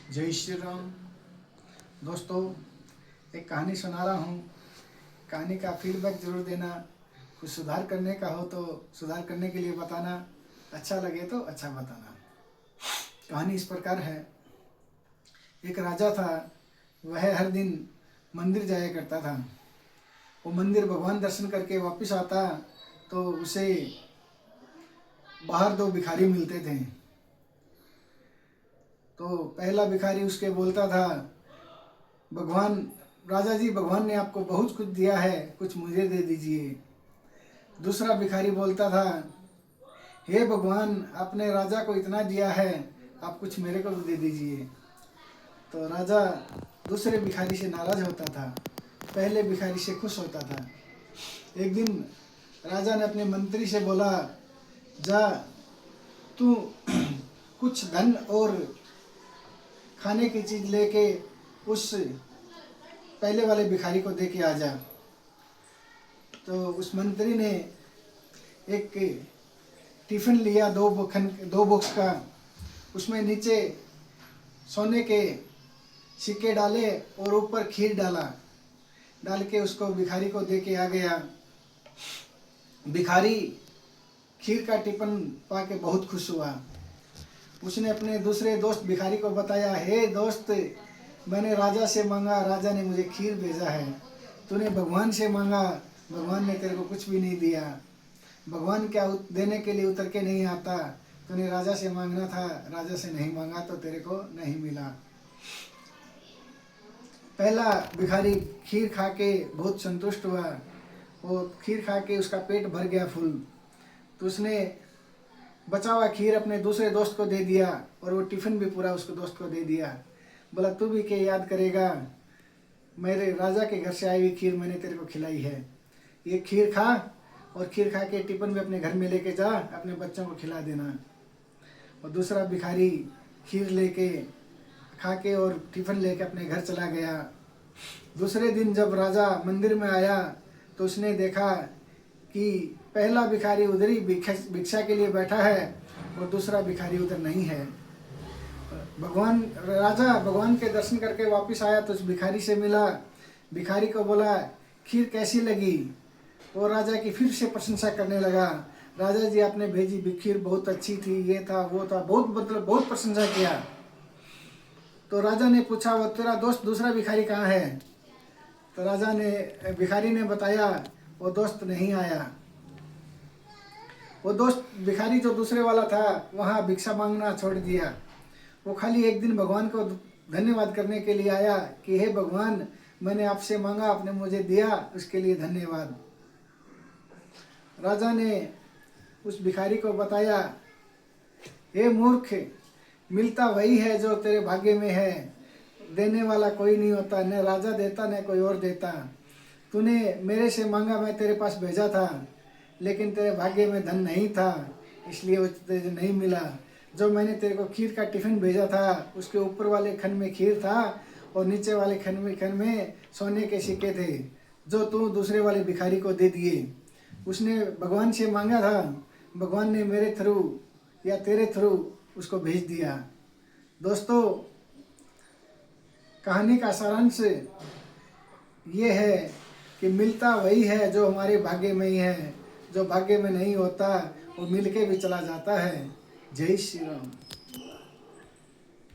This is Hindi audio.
जय श्री राम। दोस्तों, एक कहानी सुना रहा हूँ। कहानी का फीडबैक ज़रूर देना। कुछ सुधार करने का हो तो सुधार करने के लिए बताना, अच्छा लगे तो अच्छा बताना। कहानी इस प्रकार है। एक राजा था, वह हर दिन मंदिर जाया करता था। वो मंदिर भगवान दर्शन करके वापस आता तो उसे बाहर दो भिखारी मिलते थे। तो पहला भिखारी उसके बोलता था, भगवान राजा जी, भगवान ने आपको बहुत कुछ दिया है, कुछ मुझे दे दीजिए। दूसरा भिखारी बोलता था, हे भगवान, आपने राजा को इतना दिया है, आप कुछ मेरे को भी दे दीजिए। तो राजा दूसरे भिखारी से नाराज होता था, पहले भिखारी से खुश होता था। एक दिन राजा ने अपने मंत्री से बोला, जा तू कुछ धन और खाने की चीज़ लेके उस पहले वाले भिखारी को दे के आ जा। तो उस मंत्री ने एक टिफ़िन लिया, दो बॉक्स का। उसमें नीचे सोने के सिक्के डाले और ऊपर खीर डाल के उसको भिखारी को दे के आ गया। भिखारी खीर का टिफ़िन पा के बहुत खुश हुआ। उसने अपने दूसरे दोस्त भिखारी को बताया, हे दोस्त, मैंने राजा से मांगा, राजा ने मुझे खीर भेजा है। तूने भगवान से मांगा, भगवान ने तेरे को कुछ भी नहीं दिया। भगवान क्या देने के लिए उतर के नहीं आता। तूने राजा से मांगना था, राजा से नहीं मांगा तो तेरे को नहीं मिला। पहला भिखारी खीर खा के बहुत संतुष्ट हुआ। वो खीर खा के उसका पेट भर गया फुल। तो उसने बचा हुआ खीर अपने दूसरे दोस्त को दे दिया और वो टिफ़िन भी पूरा उसको दोस्त को दे दिया। बोला, तू भी क्या याद करेगा, मेरे राजा के घर से आई हुई खीर मैंने तेरे को खिलाई है। ये खीर खा और खीर खा के टिफ़िन भी अपने घर में लेके जा, अपने बच्चों को खिला देना। और दूसरा भिखारी खीर लेके खा के और टिफ़िन लेके अपने घर चला गया। दूसरे दिन जब राजा मंदिर में आया तो उसने देखा कि पहला भिखारी उधर ही भिक्षा के लिए बैठा है और दूसरा भिखारी उधर नहीं है। राजा भगवान के दर्शन करके वापस आया तो उस भिखारी से मिला। भिखारी को बोला, खीर कैसी लगी? वो राजा की फिर से प्रशंसा करने लगा, राजा जी आपने भेजी खीर बहुत अच्छी थी, ये था वो था, बहुत प्रशंसा किया। तो राजा ने पूछा, वो तेरा दोस्त दूसरा भिखारी कहाँ है? तो भिखारी ने बताया, वो दोस्त नहीं आया। वो दोस्त भिखारी जो दूसरे वाला था वहाँ भिक्षा मांगना छोड़ दिया। वो खाली एक दिन भगवान को धन्यवाद करने के लिए आया कि हे भगवान, मैंने आपसे मांगा, आपने मुझे दिया, उसके लिए धन्यवाद। राजा ने उस भिखारी को बताया, हे मूर्ख, मिलता वही है जो तेरे भाग्य में है, देने वाला कोई नहीं होता, न राजा देता न कोई और देता। तूने मेरे से मांगा, मैं तेरे पास भेजा था, लेकिन तेरे भाग्य में धन नहीं था, इसलिए वो तुझे नहीं मिला। जो मैंने तेरे को खीर का टिफ़िन भेजा था, उसके ऊपर वाले खन में खीर था और नीचे वाले खन में सोने के सिक्के थे, जो तू दूसरे वाले भिखारी को दे दिए। उसने भगवान से मांगा था, भगवान ने मेरे थ्रू या तेरे थ्रू उसको भेज दिया। दोस्तों, कहानी का सारांश ये है कि मिलता वही है जो हमारे भाग्य में ही है, जो भाग्य में नहीं होता वो मिल के भी चला जाता है। जय श्री राम।